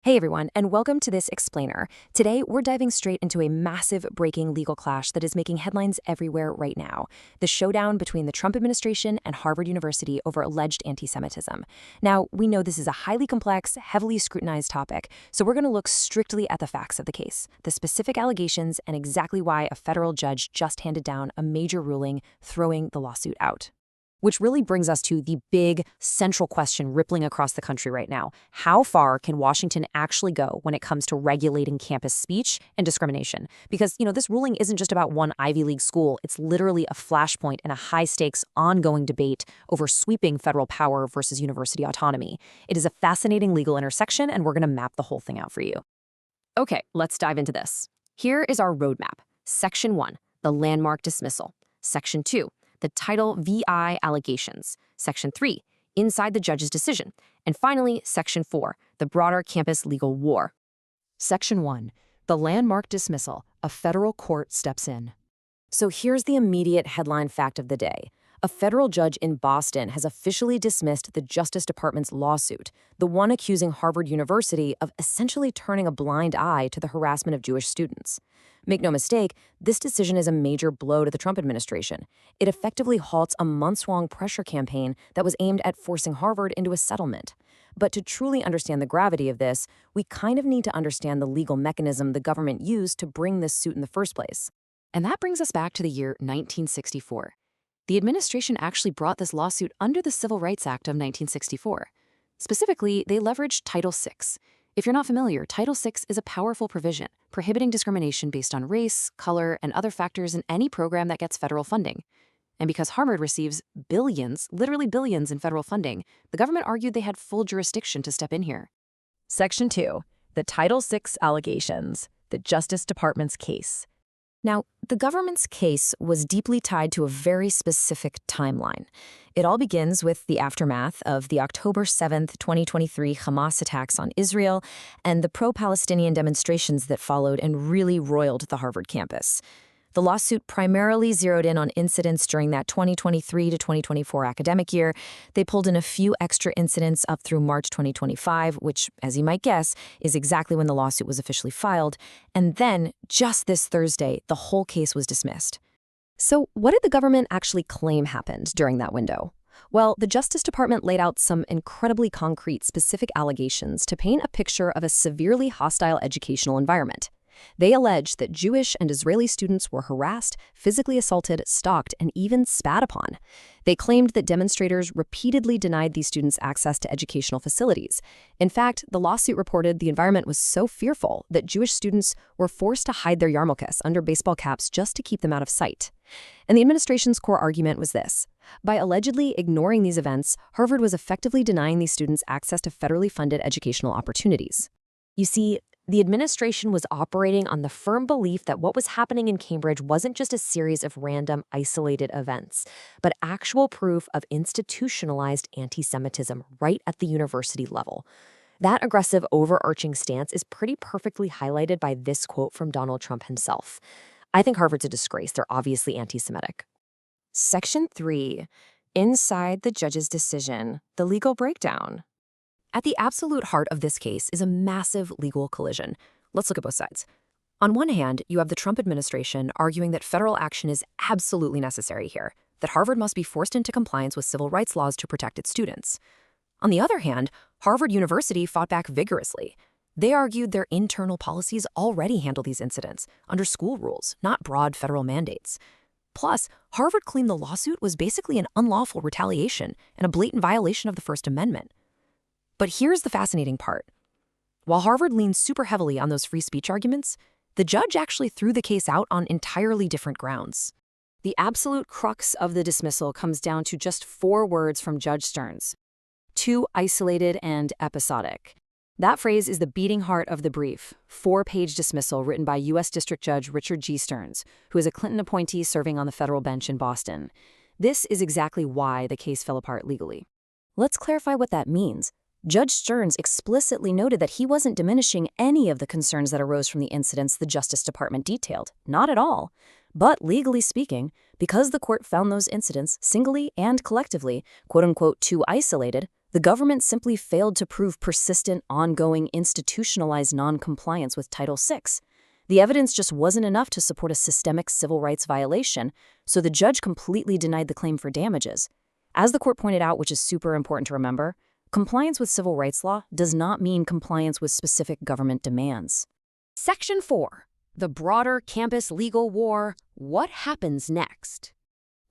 Hey everyone, and welcome to this explainer. Today, we're diving straight into a massive breaking legal clash that is making headlines everywhere right now: the showdown between the Trump administration and Harvard University over alleged anti-Semitism. Now, we know this is a highly complex, heavily scrutinized topic, so we're going to look strictly at the facts of the case, the specific allegations, and exactly why a federal judge just handed down a major ruling throwing the lawsuit out. Which really brings us to the big, central question rippling across the country right now. How far can Washington actually go when it comes to regulating campus speech and discrimination? Because, this ruling isn't just about one Ivy League school. It's literally a flashpoint in a high-stakes, ongoing debate over sweeping federal power versus university autonomy. It is a fascinating legal intersection, and we're going to map the whole thing out for you. Okay, let's dive into this. Here is our roadmap. Section 1, the landmark dismissal. Section 2, the Title VI allegations. Section 3, inside the judge's decision. And finally, Section 4, the broader campus legal war. Section 1, the landmark dismissal. A federal court steps in. So here's the immediate headline fact of the day. A federal judge in Boston has officially dismissed the Justice Department's lawsuit, the one accusing Harvard University of essentially turning a blind eye to the harassment of Jewish students. Make no mistake, this decision is a major blow to the Trump administration. It effectively halts a months-long pressure campaign that was aimed at forcing Harvard into a settlement. But to truly understand the gravity of this, we kind of need to understand the legal mechanism the government used to bring this suit in the first place. And that brings us back to the year 1964. The administration actually brought this lawsuit under the Civil Rights Act of 1964. Specifically, they leveraged Title VI. If you're not familiar, Title VI is a powerful provision prohibiting discrimination based on race, color, and other factors in any program that gets federal funding. And because Harvard receives billions, literally billions in federal funding, the government argued they had full jurisdiction to step in here. Section 2, the Title VI allegations, the Justice Department's case. Now, the government's case was deeply tied to a very specific timeline. It all begins with the aftermath of the October 7th, 2023 Hamas attacks on Israel and the pro-Palestinian demonstrations that followed and really roiled the Harvard campus. The lawsuit primarily zeroed in on incidents during that 2023 to 2024 academic year. They pulled in a few extra incidents up through March 2025, which, as you might guess, is exactly when the lawsuit was officially filed. And then, just this Thursday, the whole case was dismissed. So what did the government actually claim happened during that window? Well, the Justice Department laid out some incredibly concrete, specific allegations to paint a picture of a severely hostile educational environment. They alleged that Jewish and Israeli students were harassed, physically assaulted, stalked, and even spat upon. They claimed that demonstrators repeatedly denied these students access to educational facilities. In fact, the lawsuit reported the environment was so fearful that Jewish students were forced to hide their yarmulkes under baseball caps just to keep them out of sight. And the administration's core argument was this: by allegedly ignoring these events, Harvard was effectively denying these students access to federally funded educational opportunities. You see, the administration was operating on the firm belief that what was happening in Cambridge wasn't just a series of random, isolated events, but actual proof of institutionalized anti-Semitism right at the university level. That aggressive, overarching stance is pretty perfectly highlighted by this quote from Donald Trump himself. "I think Harvard's a disgrace. They're obviously anti-Semitic." Section 3, inside the judge's decision, the legal breakdown. At the absolute heart of this case is a massive legal collision. Let's look at both sides. On one hand, you have the Trump administration arguing that federal action is absolutely necessary here, that Harvard must be forced into compliance with civil rights laws to protect its students. On the other hand, Harvard University fought back vigorously. They argued their internal policies already handle these incidents under school rules, not broad federal mandates. Plus, Harvard claimed the lawsuit was basically an unlawful retaliation and a blatant violation of the First Amendment. But here's the fascinating part. While Harvard leaned super heavily on those free speech arguments, the judge actually threw the case out on entirely different grounds. The absolute crux of the dismissal comes down to just 4 words from Judge Stearns: too isolated and episodic. That phrase is the beating heart of the brief, 4-page dismissal written by U.S. District Judge Richard G. Stearns, who is a Clinton appointee serving on the federal bench in Boston. This is exactly why the case fell apart legally. Let's clarify what that means. Judge Stearns explicitly noted that he wasn't diminishing any of the concerns that arose from the incidents the Justice Department detailed. Not at all. But legally speaking, because the court found those incidents singly and collectively, quote-unquote, too isolated, The government simply failed to prove persistent, ongoing, institutionalized noncompliance with Title VI. The evidence just wasn't enough to support a systemic civil rights violation, so the judge completely denied the claim for damages. As the court pointed out, which is super important to remember, compliance with civil rights law does not mean compliance with specific government demands. Section 4. The broader campus legal war. What happens next?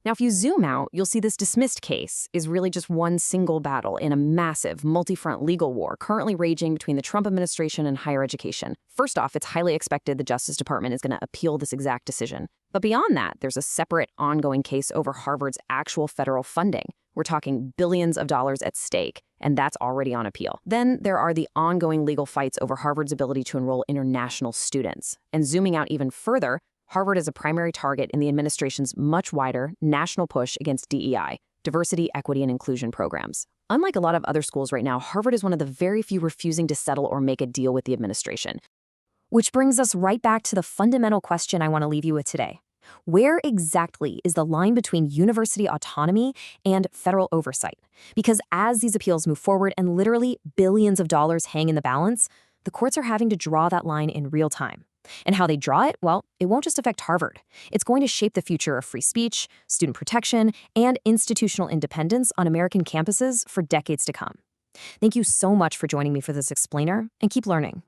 Now, if you zoom out, you'll see this dismissed case is really just one single battle in a massive, multi-front legal war currently raging between the Trump administration and higher education. First off, it's highly expected the Justice Department is going to appeal this exact decision. But beyond that, there's a separate, ongoing case over Harvard's actual federal funding. We're talking billions of dollars at stake, and that's already on appeal. Then there are the ongoing legal fights over Harvard's ability to enroll international students. And zooming out even further, Harvard is a primary target in the administration's much wider national push against DEI, diversity, equity, and inclusion programs. Unlike a lot of other schools right now, Harvard is one of the very few refusing to settle or make a deal with the administration. Which brings us right back to the fundamental question I want to leave you with today. Where exactly is the line between university autonomy and federal oversight? Because as these appeals move forward and literally billions of dollars hang in the balance, the courts are having to draw that line in real time. And how they draw it, well, it won't just affect Harvard. It's going to shape the future of free speech, student protection, and institutional independence on American campuses for decades to come. Thank you so much for joining me for this explainer, and keep learning.